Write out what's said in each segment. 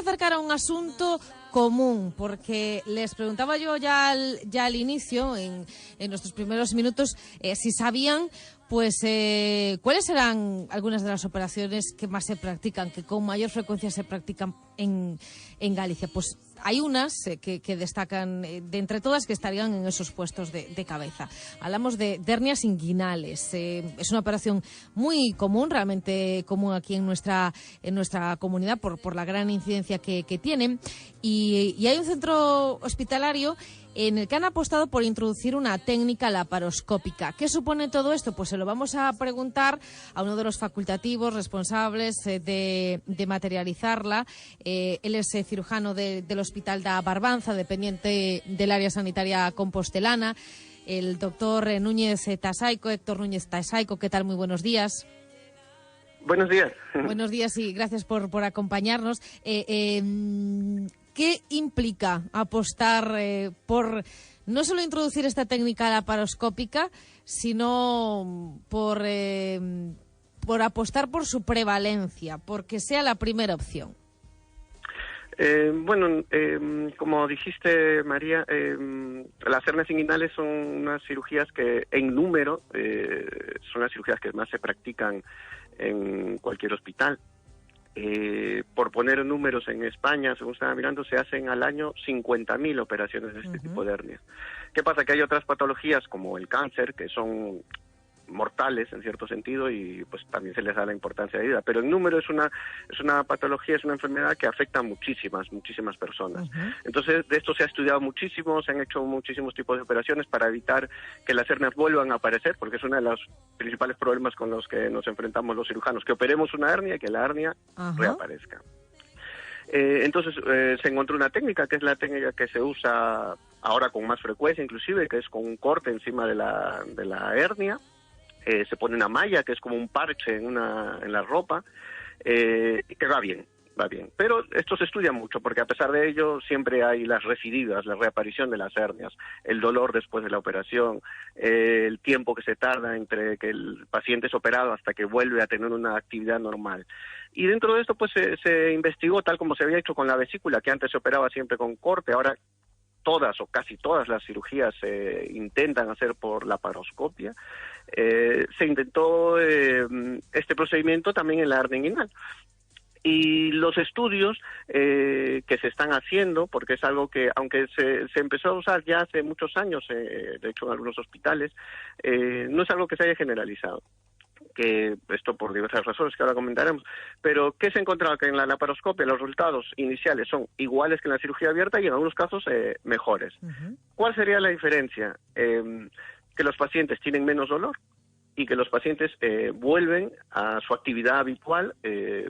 acercar a un asunto común, porque les preguntaba yo ya al inicio, en nuestros primeros minutos, si sabían pues cuáles serán algunas de las operaciones que más se practican, que con mayor frecuencia se practican en Galicia. Pues hay unas que destacan de entre todas, que estarían en esos puestos de cabeza. Hablamos de hernias inguinales. Es una operación muy común, realmente común aquí en nuestra comunidad por la gran incidencia que tienen. Y hay un centro hospitalario en el que han apostado por introducir una técnica laparoscópica. ¿Qué supone todo esto? Pues se lo vamos a preguntar a uno de los facultativos responsables de materializarla. Él es cirujano del Hospital da Barbanza, dependiente del área sanitaria compostelana, el doctor Núñez Tasaico, Héctor Núñez Tasaico. ¿Qué tal? Muy buenos días. Buenos días. Buenos días y gracias por acompañarnos. ¿Qué implica apostar por no solo introducir esta técnica laparoscópica, sino por apostar por su prevalencia, porque sea la primera opción? Como dijiste, María, las hernias inguinales son unas cirugías que en número son las cirugías que más se practican en cualquier hospital. Por poner números, en España, según estaba mirando, se hacen al año 50.000 operaciones de este tipo de hernias. ¿Qué pasa? Que hay otras patologías como el cáncer, que son mortales en cierto sentido, y pues también se les da la importancia de vida, pero en número es una patología, es una enfermedad que afecta a muchísimas personas. Entonces, de esto se ha estudiado muchísimo, se han hecho muchísimos tipos de operaciones para evitar que las hernias vuelvan a aparecer, porque es uno de los principales problemas con los que nos enfrentamos los cirujanos, que operemos una hernia y que la hernia reaparezca. Entonces se encontró una técnica, que es la técnica que se usa ahora con más frecuencia inclusive, que es con un corte encima de la hernia. Se pone una malla, que es como un parche en la ropa, que va bien. Pero esto se estudia mucho, porque a pesar de ello siempre hay las recidivas, la reaparición de las hernias, el dolor después de la operación, el tiempo que se tarda entre que el paciente es operado hasta que vuelve a tener una actividad normal. Y dentro de esto pues se investigó, tal como se había hecho con la vesícula, que antes se operaba siempre con corte, ahora todas o casi todas las cirugías se intentan hacer por laparoscopia. Se intentó este procedimiento también en la hernia inguinal. Y los estudios que se están haciendo, porque es algo que, aunque se empezó a usar ya hace muchos años, de hecho en algunos hospitales, no es algo que se haya generalizado. Que esto por diversas razones que ahora comentaremos, pero ¿qué se ha encontrado? Que en la laparoscopia los resultados iniciales son iguales que en la cirugía abierta y en algunos casos mejores. ¿Cuál sería la diferencia? Que los pacientes tienen menos dolor y que los pacientes vuelven a su actividad habitual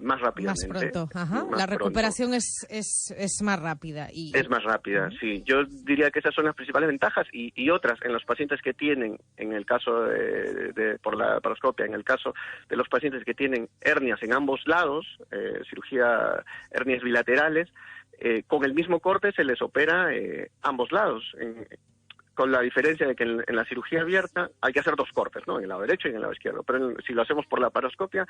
más rápidamente. Más pronto, la recuperación es más rápida. Es más rápida, sí. Yo diría que esas son las principales ventajas y otras en los pacientes que tienen, en el caso por la laparoscopia, en el caso de los pacientes que tienen hernias en ambos lados, hernias bilaterales, con el mismo corte se les opera ambos lados, con la diferencia de que en la cirugía abierta hay que hacer dos cortes, ¿no? En el lado derecho y en el lado izquierdo. Pero si lo hacemos por la laparoscopia,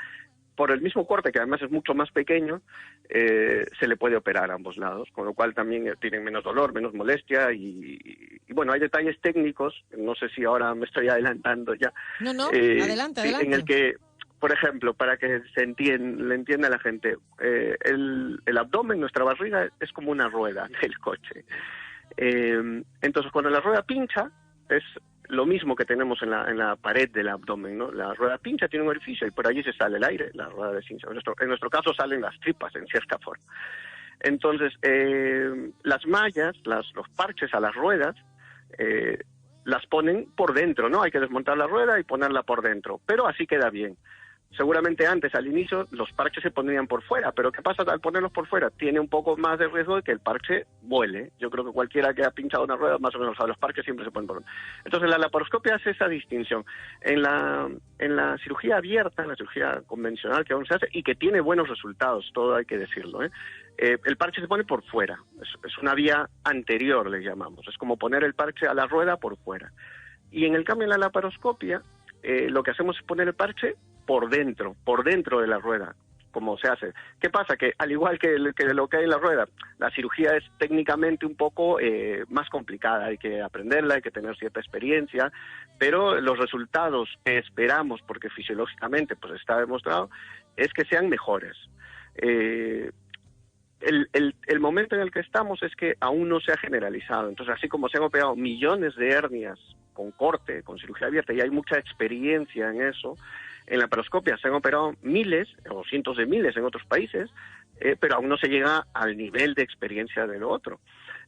por el mismo corte, que además es mucho más pequeño, se le puede operar a ambos lados, con lo cual también tienen menos dolor, menos molestia y bueno, hay detalles técnicos, no sé si ahora me estoy adelantando ya. No, adelante. En el que, por ejemplo, para que le entienda a la gente, el abdomen, nuestra barriga, es como una rueda del coche. Entonces, cuando la rueda pincha, es lo mismo que tenemos en la pared del abdomen, ¿no? La rueda pincha, tiene un orificio y por allí se sale el aire, la rueda deshincha. En nuestro caso salen las tripas, en cierta forma. Entonces, las mallas, los parches a las ruedas, las ponen por dentro, ¿no? Hay que desmontar la rueda y ponerla por dentro, pero así queda bien. Seguramente antes, al inicio, los parches se pondrían por fuera, pero ¿qué pasa al ponerlos por fuera? Tiene un poco más de riesgo de que el parche vuele. Yo creo que cualquiera que ha pinchado una rueda, más o menos sabe, los parches siempre se ponen por dentro. Entonces, la laparoscopia hace esa distinción. En la cirugía abierta, en la cirugía convencional que aún se hace, y que tiene buenos resultados, todo hay que decirlo, el parche se pone por fuera. Es una vía anterior, le llamamos. Es como poner el parche a la rueda por fuera. Y en el cambio, en la laparoscopia, lo que hacemos es poner el parche por dentro de la rueda. cómo se hace. ¿Qué pasa? Que al igual que lo que hay en la rueda, la cirugía es técnicamente un poco más complicada, hay que aprenderla, hay que tener cierta experiencia, pero los resultados que esperamos, porque fisiológicamente pues está demostrado, es que sean mejores. El momento en el que estamos es que aún no se ha generalizado. Entonces, así como se han operado millones de hernias con corte, con cirugía abierta, y hay mucha experiencia en eso, en la laparoscopia se han operado miles o cientos de miles en otros países, pero aún no se llega al nivel de experiencia del otro.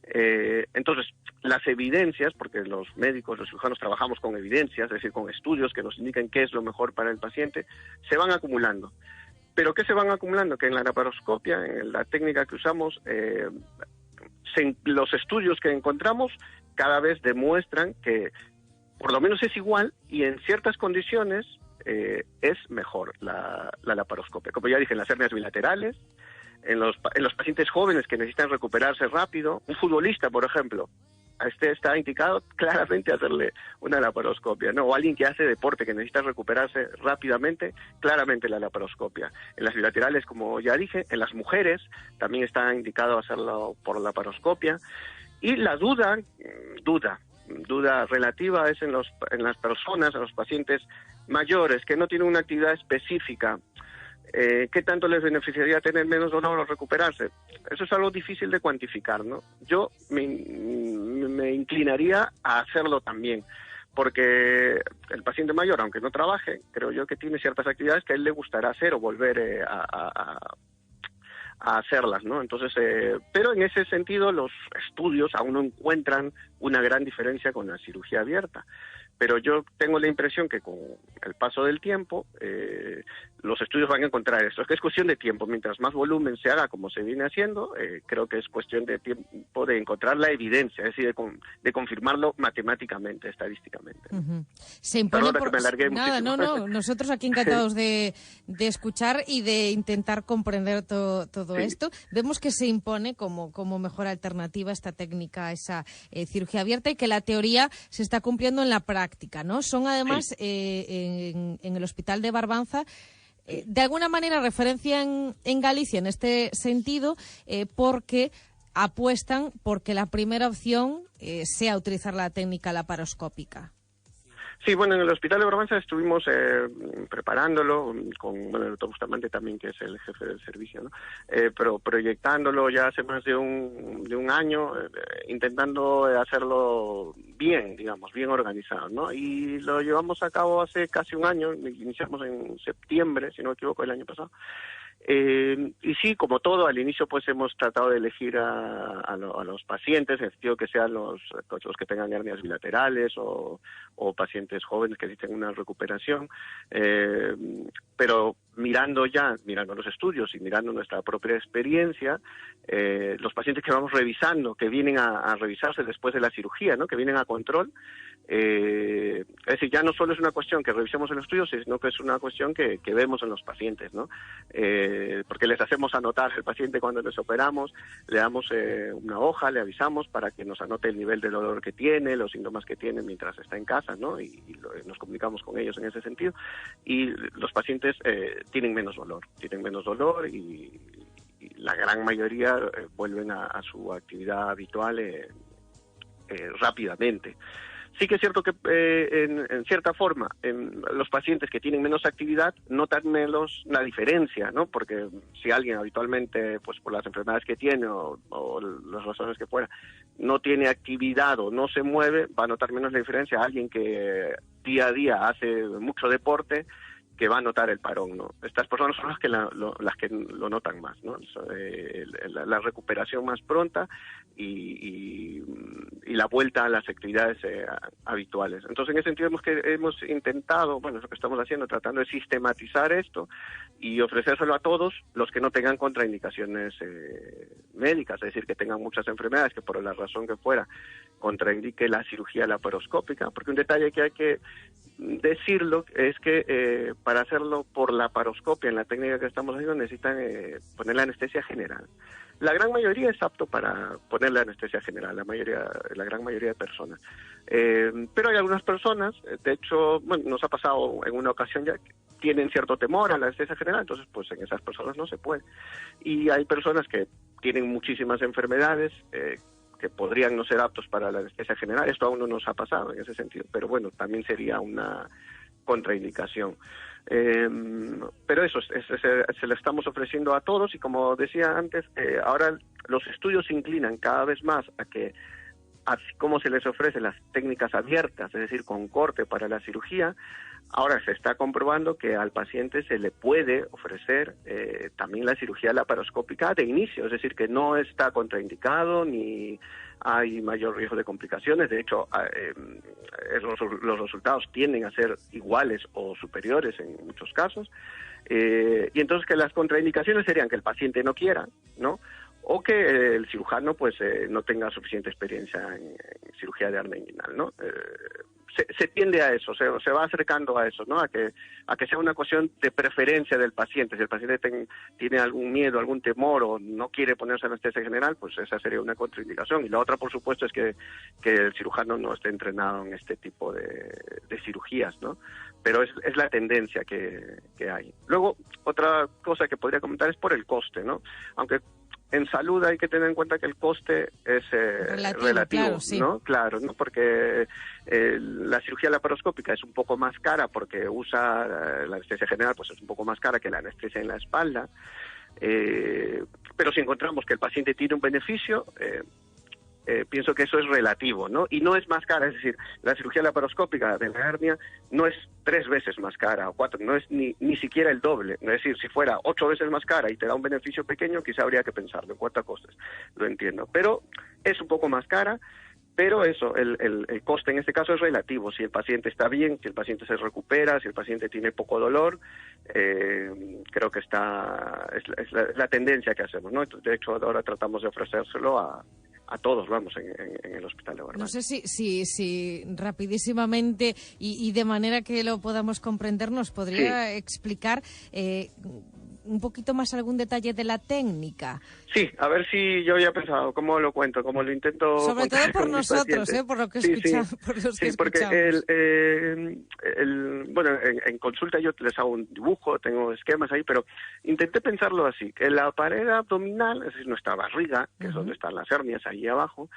Entonces, las evidencias, porque los médicos, los cirujanos trabajamos con evidencias, es decir, con estudios que nos indican qué es lo mejor para el paciente, se van acumulando. ¿Pero qué se van acumulando? Que en la laparoscopia, en la técnica que usamos, los estudios que encontramos cada vez demuestran que por lo menos es igual y en ciertas condiciones es mejor la laparoscopia. Como ya dije, en las hernias bilaterales, en los pacientes jóvenes que necesitan recuperarse rápido, un futbolista, por ejemplo, a este está indicado claramente hacerle una laparoscopia, ¿no? O alguien que hace deporte, que necesita recuperarse rápidamente, claramente la laparoscopia. En las bilaterales, como ya dije, en las mujeres también está indicado hacerlo por laparoscopia. Y la duda relativa es en las personas, en los pacientes mayores que no tienen una actividad específica. ¿Qué tanto les beneficiaría tener menos dolor o recuperarse? Eso es algo difícil de cuantificar, ¿no? Yo me inclinaría a hacerlo también, porque el paciente mayor, aunque no trabaje, creo yo que tiene ciertas actividades que a él le gustará hacer o volver a hacerlas, ¿no? Entonces, pero en ese sentido los estudios aún no encuentran una gran diferencia con la cirugía abierta. Pero yo tengo la impresión que con el paso del tiempo los estudios van a encontrar esto. Es que es cuestión de tiempo. Mientras más volumen se haga como se viene haciendo, creo que es cuestión de tiempo de encontrar la evidencia, es decir, de confirmarlo matemáticamente, estadísticamente. Se impone que me alargué muchísimo. No, nosotros aquí encantados de escuchar y de intentar comprender todo esto. Vemos que se impone como mejor alternativa esta técnica, esa cirugía abierta, y que la teoría se está cumpliendo en la práctica, ¿no? Son además en el Hospital de Barbanza de alguna manera referencia en Galicia en este sentido, porque apuestan porque la primera opción sea utilizar la técnica laparoscópica. Sí, bueno, en el Hospital de Barbanza estuvimos preparándolo con el doctor Bustamante también, que es el jefe del servicio, ¿no? Pero proyectándolo ya hace más de un año, intentando hacerlo bien, digamos, bien organizado, ¿no? Y lo llevamos a cabo hace casi un año, iniciamos en septiembre, si no me equivoco, el año pasado. Y sí, como todo, al inicio pues hemos tratado de elegir a los pacientes, en el sentido que sean los que tengan hernias bilaterales o pacientes jóvenes que necesiten una recuperación, pero mirando los estudios y mirando nuestra propia experiencia, los pacientes que vamos revisando, que vienen a revisarse después de la cirugía, ¿no? Que vienen a control, es decir, ya no solo es una cuestión que revisemos en los estudios, sino que es una cuestión que vemos en los pacientes, ¿no? Porque les hacemos anotar al paciente cuando les operamos, le damos una hoja, le avisamos para que nos anote el nivel de dolor que tiene, los síntomas que tiene mientras está en casa, ¿no? Y nos comunicamos con ellos en ese sentido. Y los pacientes tienen menos dolor y la gran mayoría vuelven a su actividad habitual rápidamente. Sí que es cierto que en cierta forma los pacientes que tienen menos actividad notan menos la diferencia, ¿no? Porque si alguien habitualmente, pues por las enfermedades que tiene o las razones que fuera, no tiene actividad o no se mueve, va a notar menos la diferencia a alguien que día a día hace mucho deporte, que va a notar el parón, ¿no? Estas personas son las que lo notan más, ¿no? La recuperación más pronta y la vuelta a las actividades habituales. Entonces, en ese sentido hemos intentado, bueno, es lo que estamos haciendo, tratando de sistematizar esto y ofrecérselo a todos los que no tengan contraindicaciones médicas, es decir, que tengan muchas enfermedades, que por la razón que fuera contraindique la cirugía laparoscópica, porque un detalle que hay que decirlo es que para hacerlo por laparoscopia en la técnica que estamos haciendo necesitan poner la anestesia general. La gran mayoría es apto para poner la anestesia general, la gran mayoría de personas. Pero hay algunas personas, de hecho, bueno, nos ha pasado en una ocasión ya, tienen cierto temor a la anestesia general, entonces pues en esas personas no se puede. Y hay personas que tienen muchísimas enfermedades que podrían no ser aptos para la anestesia general. Esto aún no nos ha pasado en ese sentido, pero bueno, también sería una contraindicación. Pero eso se lo estamos ofreciendo a todos, y como decía antes, ahora los estudios se inclinan cada vez más a que, así como se les ofrece las técnicas abiertas, es decir, con corte para la cirugía, ahora se está comprobando que al paciente se le puede ofrecer también la cirugía laparoscópica de inicio, es decir, que no está contraindicado ni hay mayor riesgo de complicaciones. De hecho, los resultados tienden a ser iguales o superiores en muchos casos. Y entonces que las contraindicaciones serían que el paciente no quiera, ¿no? O que el cirujano pues no tenga suficiente experiencia en cirugía de hernia inguinal, ¿no? Se tiende a eso, se va acercando a eso, ¿no? A que sea una cuestión de preferencia del paciente. Si el paciente tiene algún miedo, algún temor o no quiere ponerse anestesia general, pues esa sería una contraindicación. Y la otra, por supuesto, es que el cirujano no esté entrenado en este tipo de cirugías, ¿no? Pero es la tendencia que hay. Luego, otra cosa que podría comentar es por el coste, ¿no? Aunque en salud hay que tener en cuenta que el coste es relativo, claro, sí. ¿no? Claro, ¿no? Porque la cirugía laparoscópica es un poco más cara porque usa la anestesia general, pues es un poco más cara que la anestesia en la espalda. Pero si encontramos que el paciente tiene un beneficio, pienso que eso es relativo, ¿no? Y no es más cara, es decir, la cirugía laparoscópica de la hernia no es 3 veces más cara o 4, no es ni siquiera el doble. Es decir, si fuera 8 veces más cara y te da un beneficio pequeño, quizá habría que pensarlo en cuánto costes, lo entiendo. Pero es un poco más cara, pero eso, el coste en este caso es relativo. Si el paciente está bien, si el paciente se recupera, si el paciente tiene poco dolor, creo que es la tendencia que hacemos, ¿no? De hecho, ahora tratamos de ofrecérselo a todos, vamos, en el Hospital de Barbate. No sé si rapidísimamente y de manera que lo podamos comprender, nos podría explicar un poquito más algún detalle de la técnica. Sí, a ver si yo ya he pensado cómo lo cuento, cómo lo intento. Sobre todo por nosotros, por lo que escuchamos. Sí, porque bueno, en consulta yo les hago un dibujo, tengo esquemas ahí, pero intenté pensarlo así, que la pared abdominal, es decir, nuestra barriga, que es donde están las hernias, ahí abajo,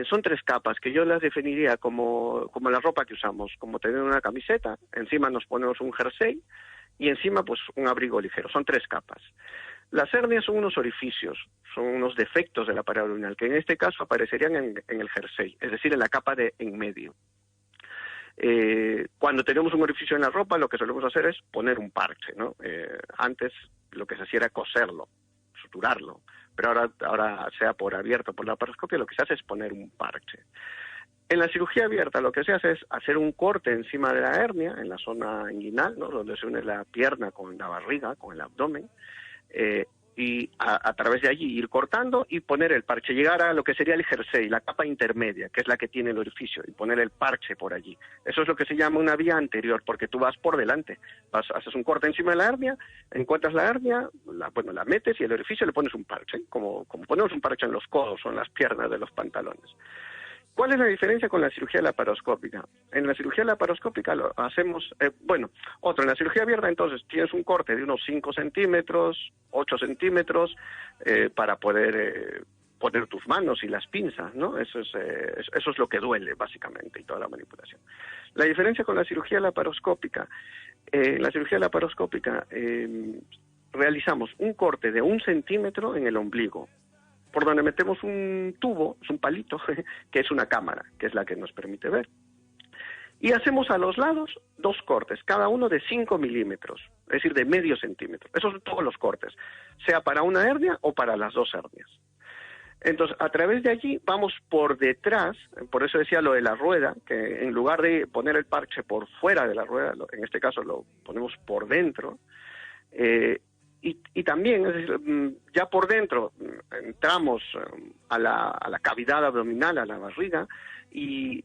son 3 capas que yo las definiría como la ropa que usamos, como tener una camiseta, encima nos ponemos un jersey y encima pues un abrigo ligero. Son 3 capas. Las hernias son unos orificios, son unos defectos de la pared abdominal, que en este caso aparecerían en el jersey, es decir, en la capa de en medio. Cuando tenemos un orificio en la ropa, lo que solemos hacer es poner un parche, ¿no? Antes lo que se hacía era coserlo, suturarlo, pero ahora sea por abierto, por laparoscopia, lo que se hace es poner un parche. En la cirugía abierta lo que se hace es hacer un corte encima de la hernia, en la zona inguinal, ¿no? Donde se une la pierna con la barriga, con el abdomen, y a través de allí ir cortando y poner el parche, llegar a lo que sería el jersey, la capa intermedia, que es la que tiene el orificio, y poner el parche por allí. Eso es lo que se llama una vía anterior, porque tú vas por delante, haces un corte encima de la hernia, encuentras la hernia, la metes y el orificio le pones un parche, como ponemos un parche en los codos o en las piernas de los pantalones. ¿Cuál es la diferencia con la cirugía laparoscópica? En la cirugía laparoscópica lo hacemos, en la cirugía abierta entonces tienes un corte de unos 5 centímetros, 8 centímetros, para poder poner tus manos y las pinzas, ¿no? Eso es lo que duele básicamente y toda la manipulación. La diferencia con la cirugía laparoscópica, realizamos un corte de 1 centímetro en el ombligo, por donde metemos un tubo, es un palito, que es una cámara, que es la que nos permite ver. Y hacemos a los lados 2 cortes, cada uno de 5 milímetros, es decir, de medio centímetro. Esos son todos los cortes, sea para una hernia o para las 2 hernias. Entonces, a través de allí vamos por detrás, por eso decía lo de la rueda, que en lugar de poner el parche por fuera de la rueda, en este caso lo ponemos por dentro, y también, es decir, ya por dentro entramos a la cavidad abdominal, a la barriga, y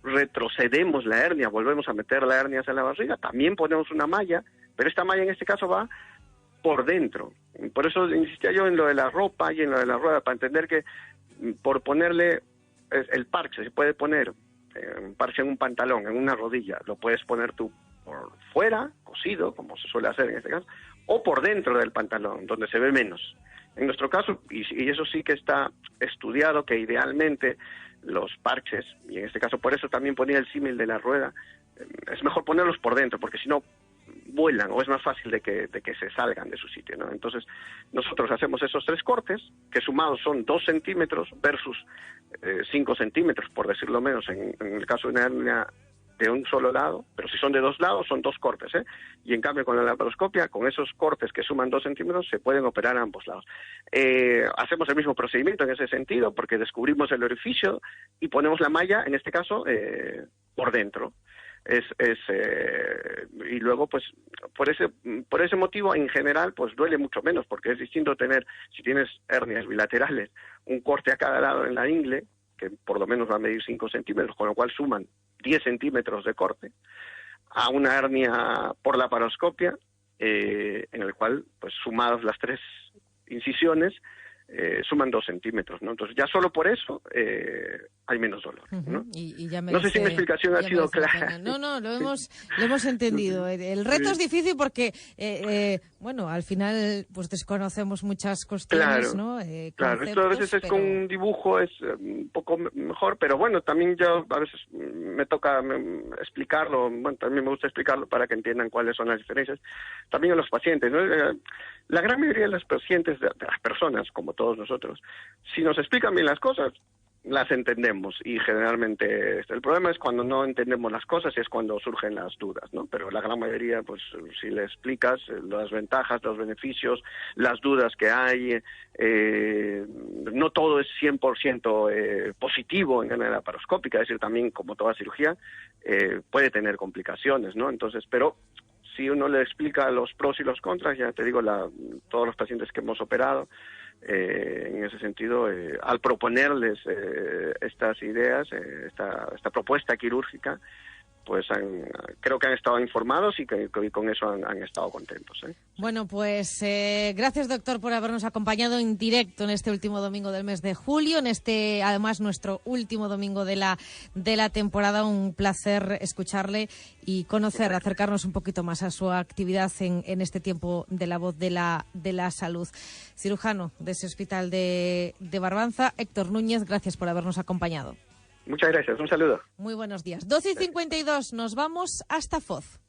retrocedemos la hernia, volvemos a meter la hernia hacia la barriga, también ponemos una malla, pero esta malla en este caso va por dentro. Por eso insistía yo en lo de la ropa y en lo de la rueda, para entender que por ponerle el parche, se puede poner un parche en un pantalón, en una rodilla, lo puedes poner tú por fuera, cosido, como se suele hacer en este caso, o por dentro del pantalón, donde se ve menos. En nuestro caso, y eso sí que está estudiado, que idealmente los parches, y en este caso por eso también ponía el símil de la rueda, es mejor ponerlos por dentro, porque si no vuelan o es más fácil de que se salgan de su sitio, ¿no? Entonces nosotros hacemos esos 3 cortes, que sumados son 2 centímetros versus 5 centímetros, por decirlo menos, en el caso de una hernia de un solo lado, pero si son de 2 lados son 2 cortes, ¿eh? Y en cambio con la laparoscopia, con esos cortes que suman 2 centímetros, se pueden operar a ambos lados. Hacemos el mismo procedimiento en ese sentido, porque descubrimos el orificio y ponemos la malla, en este caso, por dentro. Y luego, pues, por ese motivo, en general, pues duele mucho menos, porque es distinto tener, si tienes hernias bilaterales, un corte a cada lado en la ingle, que por lo menos va a medir 5 centímetros, con lo cual suman 10 centímetros de corte, a una hernia por laparoscopia, en el cual, pues sumadas las 3 incisiones, suman 2 centímetros, ¿no? Entonces ya solo por eso hay menos dolor, ¿no? Y ya no sé si mi explicación ha sido clara. No, lo hemos entendido. El reto es difícil porque, bueno, al final pues desconocemos muchas cuestiones, claro, ¿no? Claro, esto a veces es con un dibujo, es un poco mejor, pero bueno, también yo a veces me toca explicarlo, bueno, también me gusta explicarlo para que entiendan cuáles son las diferencias, también a los pacientes, ¿no? La gran mayoría de los pacientes, de las personas, como todos nosotros, si nos explican bien las cosas, las entendemos, y generalmente el problema es cuando no entendemos las cosas y es cuando surgen las dudas, ¿no? Pero la gran mayoría, pues si le explicas las ventajas, los beneficios, las dudas que hay, no todo es 100% positivo en la laparoscópica, es decir, también como toda cirugía puede tener complicaciones, ¿no? Entonces, pero si uno le explica los pros y los contras, ya te digo, todos los pacientes que hemos operado, en ese sentido, al proponerles estas ideas, esta propuesta quirúrgica, pues creo que han estado informados y que con eso han estado contentos, ¿eh? Bueno, pues gracias, doctor, por habernos acompañado en directo en este último domingo del mes de julio, en este, además, nuestro último domingo de la temporada. Un placer escucharle y conocer, acercarnos un poquito más a su actividad en este tiempo de la voz de la salud. Cirujano de ese hospital de Barbanza, Héctor Núñez, gracias por habernos acompañado. Muchas gracias, un saludo. Muy buenos días. 12:52, nos vamos hasta Foz.